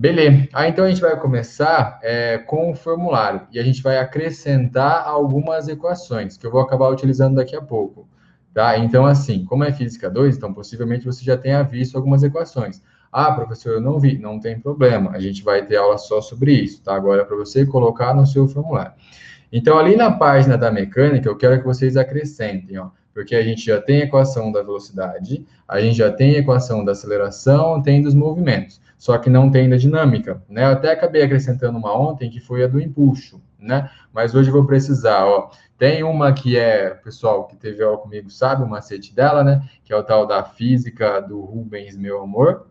Beleza. Então a gente vai começar com o formulário e a gente vai acrescentar algumas equações que eu vou acabar utilizando daqui a pouco, tá? Então, assim, como é Física 2, então possivelmente você já tenha visto algumas equações. Ah, professor, eu não vi. Não tem problema. A gente vai ter aula só sobre isso, tá? Agora é para você colocar no seu formulário. Então, ali na página da mecânica, eu quero que vocês acrescentem, ó, porque a gente já tem a equação da velocidade, a gente já tem a equação da aceleração, tem dos movimentos, só que não tem da dinâmica, né? Eu até acabei acrescentando uma ontem, que foi a do impulso, né? Mas hoje eu vou precisar, ó, tem uma que é, pessoal que teve aula comigo sabe o macete dela, né? Que é o tal da física do Rubens, meu amor,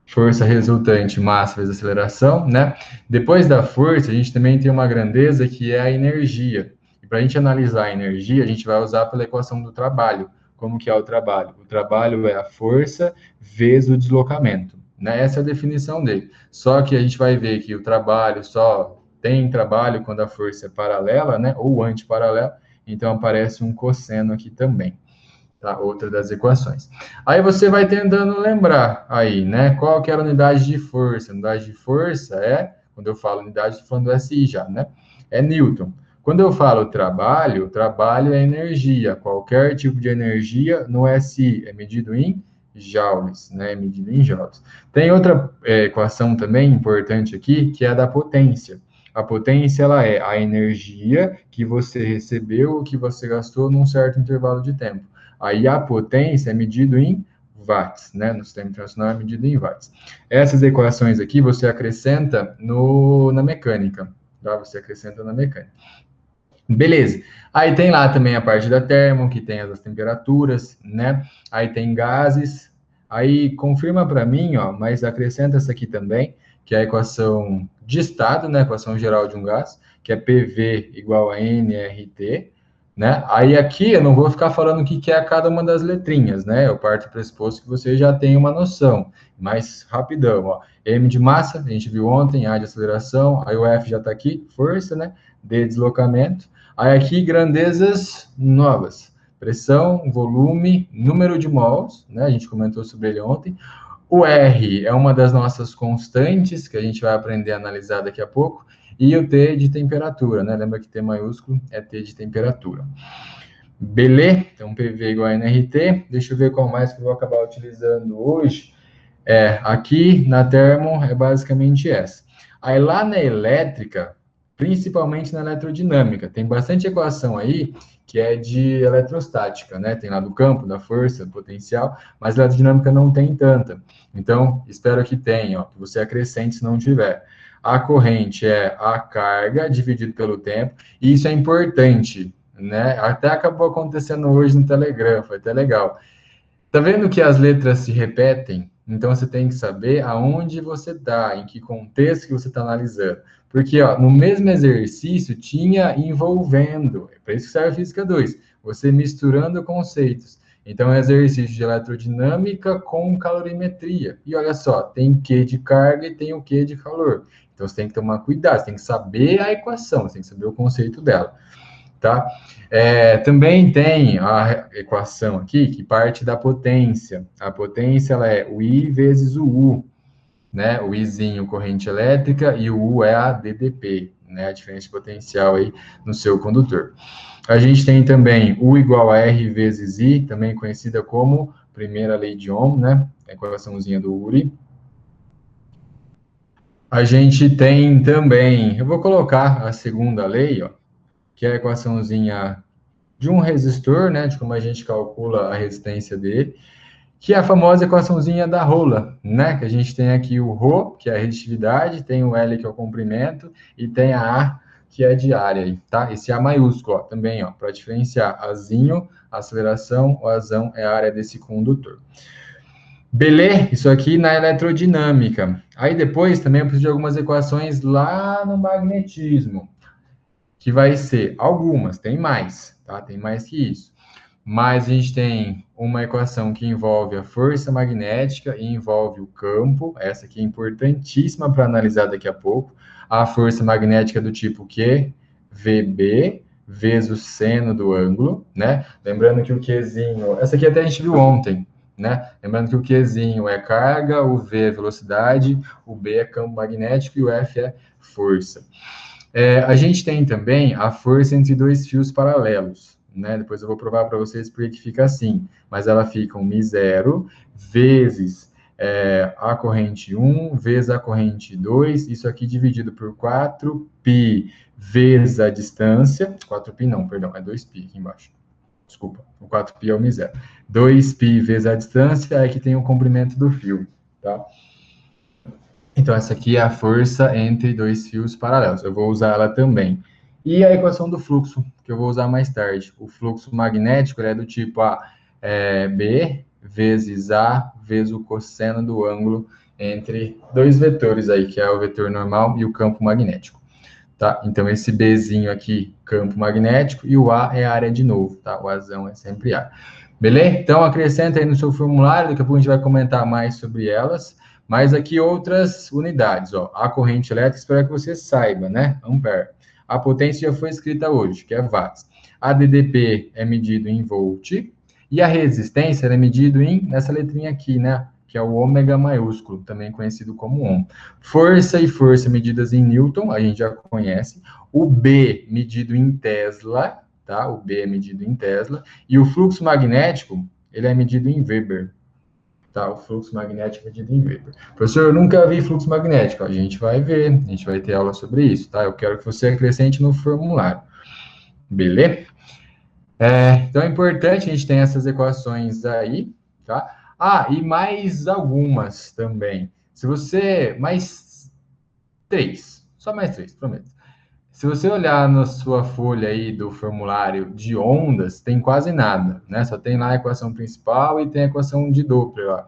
força resultante, massa vezes aceleração, né? Depois da força, a gente também tem uma grandeza que é a energia. E para a gente analisar a energia, a gente vai usar pela equação do trabalho. Como que é o trabalho? O trabalho é a força vezes o deslocamento, né? Essa é a definição dele. Só que a gente vai ver que o trabalho só tem trabalho quando a força é paralela, né? Ou antiparalela. Então aparece um cosseno aqui também. Tá? Outra das equações. Aí você vai tentando lembrar aí, né? Qual que era a unidade de força? A unidade de força é, quando eu falo unidade, estou falando do SI já, né? É Newton. Quando eu falo trabalho é energia. Qualquer tipo de energia no SI é medido em joules, né? É medido em joules. Tem outra equação também importante aqui, que é a da potência. A potência, ela é a energia que você recebeu ou que você gastou num certo intervalo de tempo. Aí a potência é medido em watts, né? No sistema internacional é medido em watts. Essas equações aqui você acrescenta na mecânica, tá? Você acrescenta na mecânica. Beleza. Aí tem lá também a parte da termo, que tem as temperaturas, né? Aí tem gases. Aí confirma para mim, ó, mas acrescenta essa aqui também, que é a equação de estado, né? Equação geral de um gás, que é PV igual a nRT, né? Aí aqui eu não vou ficar falando o que é cada uma das letrinhas, né? Eu parto do pressuposto que você já tem uma noção, mas rapidão, ó. M de massa, a gente viu ontem, A de aceleração, aí o F já está aqui, força, né? D deslocamento. Aí aqui, grandezas novas. Pressão, volume, número de mols, né? A gente comentou sobre ele ontem. O R é uma das nossas constantes, que a gente vai aprender a analisar daqui a pouco. E o T de temperatura, né? Lembra que T maiúsculo é T de temperatura. Beleza? Então, PV igual a nRT. Deixa eu ver qual mais que eu vou acabar utilizando hoje. Aqui na termo é basicamente essa. Aí lá na elétrica, principalmente na eletrodinâmica, tem bastante equação aí que é de eletrostática, né? Tem lá do campo, da força, potencial, mas a eletrodinâmica não tem tanta. Então, espero que tenha, ó, que você acrescente se não tiver. A corrente é a carga dividido pelo tempo, e isso é importante, né? Até acabou acontecendo hoje no Telegram, foi até legal. Tá vendo que as letras se repetem? Então você tem que saber aonde você está, em que contexto que você está analisando. Porque ó, no mesmo exercício tinha envolvendo, é para isso que serve a Física 2, você misturando conceitos. Então, é exercício de eletrodinâmica com calorimetria. E olha só, tem Q de carga e tem o Q de calor. Então, você tem que tomar cuidado, você tem que saber a equação, você tem que saber o conceito dela, tá? Também tem a equação aqui que parte da potência. A potência ela é o I vezes o U, né? O Izinho, corrente elétrica, e o U é a DDP, né? A diferença de potencial aí no seu condutor. A gente tem também U igual a R vezes I, também conhecida como primeira lei de Ohm, né? A equaçãozinha do Uri. A gente tem também, eu vou colocar a segunda lei, ó, que é a equaçãozinha de um resistor, né, de como a gente calcula a resistência dele, que é a famosa equaçãozinha da rola, né, que a gente tem aqui o ρ, que é a resistividade, tem o L, que é o comprimento, e tem a A, que é a diária, tá? Esse A maiúsculo, ó, também, ó, para diferenciar Azinho, aceleração, o Azão é a área desse condutor. Beleza? Isso aqui na eletrodinâmica. Aí depois também eu preciso de algumas equações lá no magnetismo, que vai ser algumas, tem mais, tá? Tem mais que isso. Mas a gente tem uma equação que envolve a força magnética e envolve o campo, essa aqui é importantíssima para analisar daqui a pouco. A força magnética do tipo Q, VB, vezes o seno do ângulo, né? Lembrando que o Qzinho, essa aqui até a gente viu ontem, né? Lembrando que o Qzinho é carga, o V é velocidade, o B é campo magnético e o F é força. A gente tem também a força entre dois fios paralelos, né? Depois eu vou provar para vocês por que fica assim, mas ela fica um μ0 vezes a corrente 1 vezes a corrente 2, isso aqui dividido por 4π vezes a distância, 4π não, perdão, é 2π aqui embaixo. Desculpa, o 4π é o μ0. 2π vezes a distância, aí que tem o comprimento do fio, tá? Então, essa aqui é a força entre dois fios paralelos. Eu vou usar ela também. E a equação do fluxo, que eu vou usar mais tarde. O fluxo magnético é do tipo B vezes A vezes o cosseno do ângulo entre dois vetores aí, que é o vetor normal e o campo magnético. Tá? Então, esse Bzinho aqui, campo magnético, e o A é área de novo, tá? O Azão é sempre área. Beleza? Então, acrescenta aí no seu formulário, daqui a pouco a gente vai comentar mais sobre elas. Mas aqui outras unidades, ó. A corrente elétrica, espero que você saiba, né? Ampere. A potência já foi escrita hoje, que é watts. A DDP é medido em volt. E a resistência é medido nessa letrinha aqui, né? Que é o ômega maiúsculo, também conhecido como Ohm. Força e força medidas em Newton, a gente já conhece. O B medido em Tesla, tá? O B é medido em Tesla. E o fluxo magnético, ele é medido em Weber. Tá, o fluxo magnético medido em Weber. Professor, eu nunca vi fluxo magnético. A gente vai ver, a gente vai ter aula sobre isso, tá? Eu quero que você acrescente no formulário. Beleza? Então é importante a gente ter essas equações aí, tá? E mais algumas também. Se você... Mais três. Só mais três, prometo. Se você olhar na sua folha aí do formulário de ondas, tem quase nada, né? Só tem lá a equação principal e tem a equação de Doppler lá.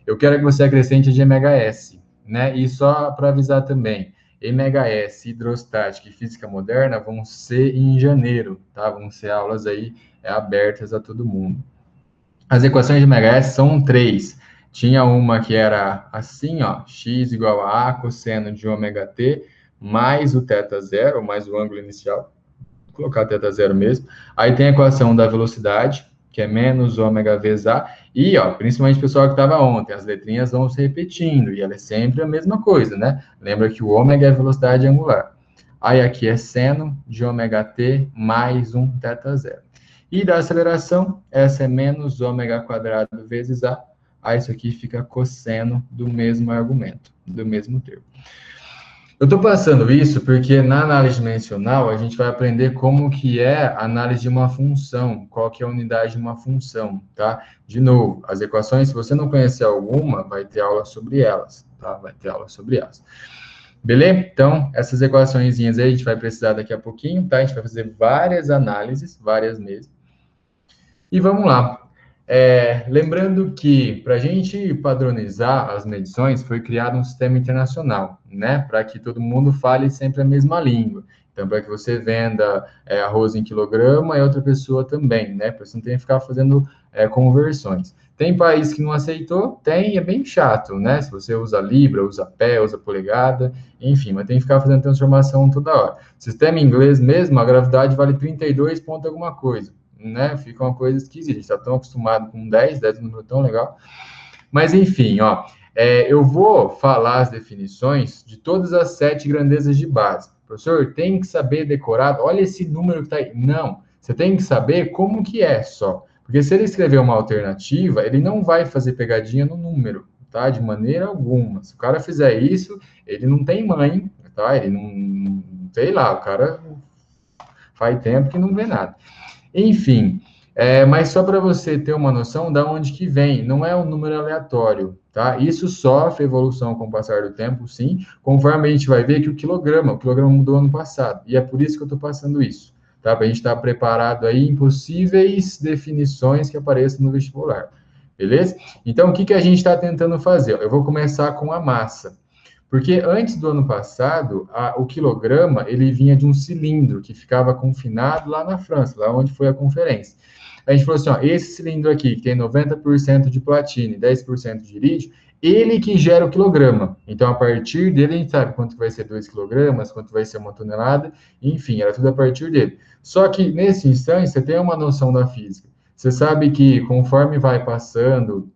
Eu quero que você acrescente a de MHS, né? E só para avisar também, MHS, hidrostática e física moderna vão ser em janeiro, tá? Vão ser aulas aí abertas a todo mundo. As equações de MHS são três. Tinha uma que era assim, ó, x igual a cosseno de ômega t, mais o θ zero, mais o ângulo inicial, vou colocar θ zero mesmo. Aí tem a equação da velocidade, que é menos ômega vezes a, e, ó, principalmente o pessoal que estava ontem, as letrinhas vão se repetindo, e ela é sempre a mesma coisa, né? Lembra que o ômega é a velocidade angular. Aí aqui é seno de ômega t mais um θ zero. E da aceleração, essa é menos ômega quadrado vezes a, isso aqui fica cosseno do mesmo argumento, do mesmo termo. Eu estou passando isso porque na análise dimensional a gente vai aprender como que é a análise de uma função, qual que é a unidade de uma função, tá? De novo, as equações, se você não conhecer alguma, vai ter aula sobre elas, tá? Vai ter aula sobre elas. Beleza? Então, essas equaçõezinhas aí a gente vai precisar daqui a pouquinho, tá? A gente vai fazer várias análises, várias mesmo. E vamos lá. Lembrando que, para a gente padronizar as medições, foi criado um sistema internacional, né? Para que todo mundo fale sempre a mesma língua. Então, para que você venda arroz em quilograma e outra pessoa também, né? Para você não ter que ficar fazendo conversões. Tem país que não aceitou? Tem, é bem chato, né? Se você usa libra, usa pé, usa polegada, enfim, mas tem que ficar fazendo transformação toda hora. Sistema em inglês mesmo, a gravidade vale 32 ponto alguma coisa. Né? Fica uma coisa esquisita. A gente está tão acostumado com 10 é um número tão legal. Mas, enfim, ó, eu vou falar as definições de todas as 7 grandezas de base. Professor, tem que saber decorar. Olha esse número que está aí. Não, você tem que saber como que é só. Porque se ele escrever uma alternativa, ele não vai fazer pegadinha no número, tá? De maneira alguma. Se o cara fizer isso, ele não tem mãe, tá? Ele não sei lá, o cara faz tempo que não vê nada. Enfim, mas só para você ter uma noção de onde que vem, não é um número aleatório, tá? Isso sofre evolução com o passar do tempo, sim, conforme a gente vai ver que o quilograma mudou ano passado, e é por isso que eu estou passando isso, tá? Para a gente estar preparado aí em possíveis definições que apareçam no vestibular, beleza? Então, o que a gente está tentando fazer? Eu vou começar com a massa. Porque antes do ano passado, o quilograma, ele vinha de um cilindro que ficava confinado lá na França, lá onde foi a conferência. A gente falou assim, ó, esse cilindro aqui, que tem 90% de platina e 10% de lítio, ele que gera o quilograma. Então, a partir dele, a gente sabe quanto vai ser 2 quilogramas, quanto vai ser 1 tonelada, enfim, era tudo a partir dele. Só que, nesse instante, você tem uma noção da física. Você sabe que, conforme vai passando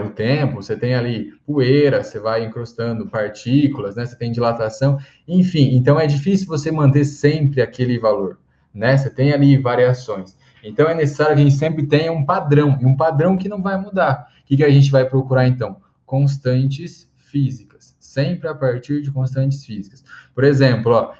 o tempo, você tem ali poeira, você vai encrostando partículas, né? Você tem dilatação, enfim, então é difícil você manter sempre aquele valor, né? Você tem ali variações. Então é necessário que a gente sempre tenha um padrão, e um padrão que não vai mudar. O que a gente vai procurar então? Constantes físicas, sempre a partir de constantes físicas. Por exemplo, ó,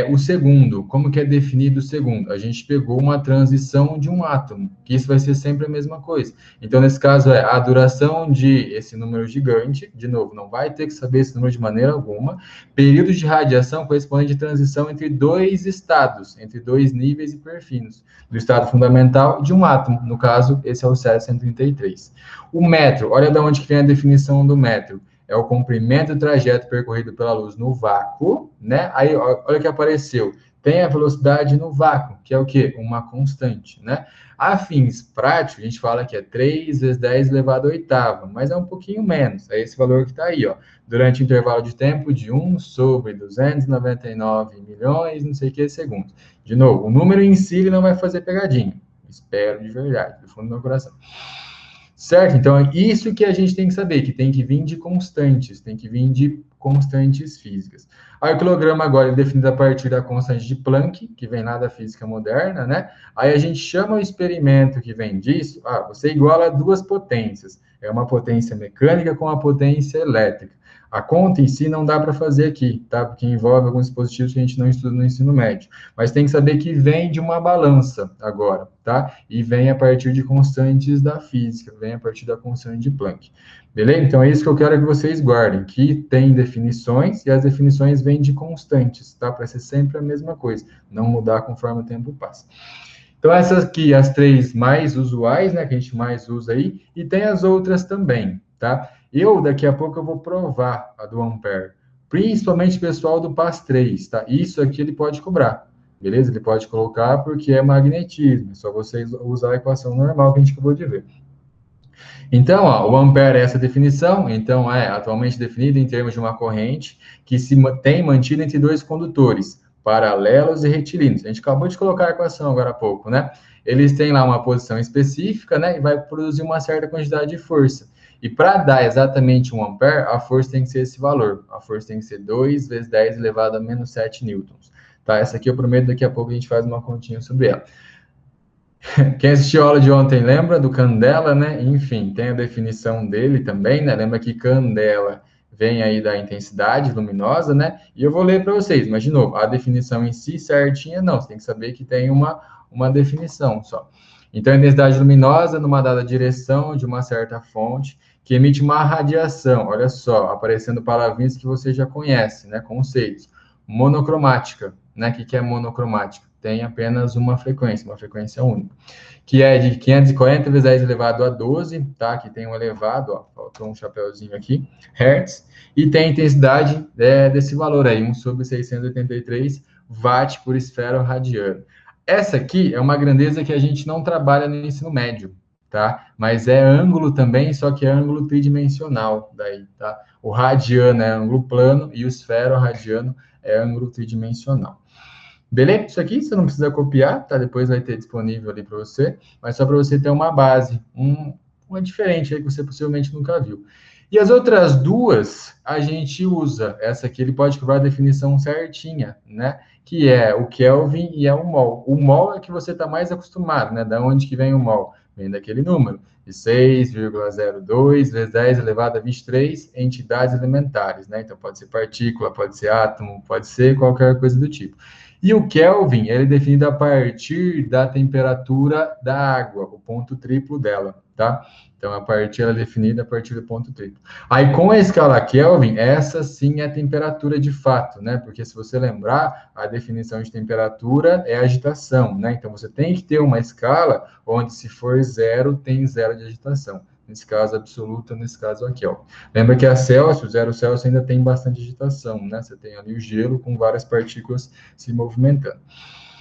o segundo, como que é definido o segundo? A gente pegou uma transição de um átomo, que isso vai ser sempre a mesma coisa. Então, nesse caso, a duração de esse número gigante, de novo, não vai ter que saber esse número de maneira alguma, período de radiação correspondente à transição entre dois estados, entre dois níveis hiperfinos, do estado fundamental de um átomo, no caso, esse é o Césio 133. O metro, olha de onde que vem a definição do metro, é o comprimento do trajeto percorrido pela luz no vácuo, né? Aí, olha o que apareceu, tem a velocidade no vácuo, que é o quê? Uma constante, né? A fins práticos, a gente fala que é 3 vezes 10 elevado à oitava, mas é um pouquinho menos, é esse valor que está aí, ó, durante o intervalo de tempo de 1 sobre 299 milhões, não sei o que, segundos. De novo, o número em si ele não vai fazer pegadinha, espero de verdade, do fundo do meu coração. Certo? Então, é isso que a gente tem que saber, que tem que vir de constantes, tem que vir de constantes físicas. Aí o quilograma agora é definido a partir da constante de Planck, que vem lá da física moderna, né? Aí a gente chama o experimento que vem disso, você iguala duas potências, é uma potência mecânica com uma potência elétrica. A conta em si não dá para fazer aqui, tá? Porque envolve alguns dispositivos que a gente não estuda no ensino médio. Mas tem que saber que vem de uma balança agora, tá? E vem a partir de constantes da física, vem a partir da constante de Planck. Beleza? Então é isso que eu quero que vocês guardem, que tem definições e as definições vêm de constantes, tá? Para ser sempre a mesma coisa, não mudar conforme o tempo passa. Então, essas aqui, as três mais usuais, né, que a gente mais usa aí, e tem as outras também, tá? Daqui a pouco, eu vou provar a do Ampere, principalmente o pessoal do PAS 3, tá? Isso aqui ele pode cobrar, beleza? Ele pode colocar porque é magnetismo, é só vocês usar a equação normal que a gente acabou de ver. Então, ó, o ampere é essa definição, então é atualmente definido em termos de uma corrente que se tem mantido entre dois condutores, paralelos e retilíneos. A gente acabou de colocar a equação agora há pouco, né? Eles têm lá uma posição específica, né? E vai produzir uma certa quantidade de força. E para dar exatamente 1 ampere, a força tem que ser esse valor. A força tem que ser 2 vezes 10 elevado a menos 7 newtons. Tá? Essa aqui eu prometo, daqui a pouco a gente faz uma continha sobre ela. Quem assistiu a aula de ontem lembra do candela, né? Enfim, tem a definição dele também, né? Lembra que candela vem aí da intensidade luminosa, né? E eu vou ler para vocês, mas de novo, a definição em si certinha não, você tem que saber que tem uma definição só. Então, a intensidade luminosa numa dada direção de uma certa fonte que emite uma radiação, olha só, aparecendo palavrinhas que você já conhece, né? Conceitos. Monocromática, né? O que é monocromática? Tem apenas uma frequência única, que é de 540 vezes 10 elevado a 12, tá? Que tem um elevado, ó, faltou um chapéuzinho aqui, hertz, e tem a intensidade desse valor aí, 1 sobre 683 watt por esfera radiana. Essa aqui é uma grandeza que a gente não trabalha no ensino médio, tá? Mas é ângulo também, só que é ângulo tridimensional daí, tá? O radiano é ângulo plano e o esfero-radiano é ângulo tridimensional. Beleza? Isso aqui você não precisa copiar, tá? Depois vai ter disponível ali para você, mas só para você ter uma base, uma diferente aí que você possivelmente nunca viu. E as outras duas, a gente usa. Essa aqui ele pode cobrar a definição certinha, né? Que é o Kelvin e é o mol. O mol é que você está mais acostumado, né? Da onde que vem o mol? Vem daquele número, de 6,02 vezes 10 elevado a 23 entidades elementares, né? Então pode ser partícula, pode ser átomo, pode ser qualquer coisa do tipo. E o Kelvin, ele é definido a partir da temperatura da água, o ponto triplo dela, tá? Então, ela é definida a partir do ponto triplo. Aí, com a escala Kelvin, essa sim é a temperatura de fato, né? Porque, se você lembrar, a definição de temperatura é agitação, né? Então, você tem que ter uma escala onde, se for zero, tem zero de agitação. Nesse caso, absoluta, nesse caso aqui, ó. Lembra que a Celsius, 0 Celsius, ainda tem bastante agitação, né? Você tem ali o gelo com várias partículas se movimentando.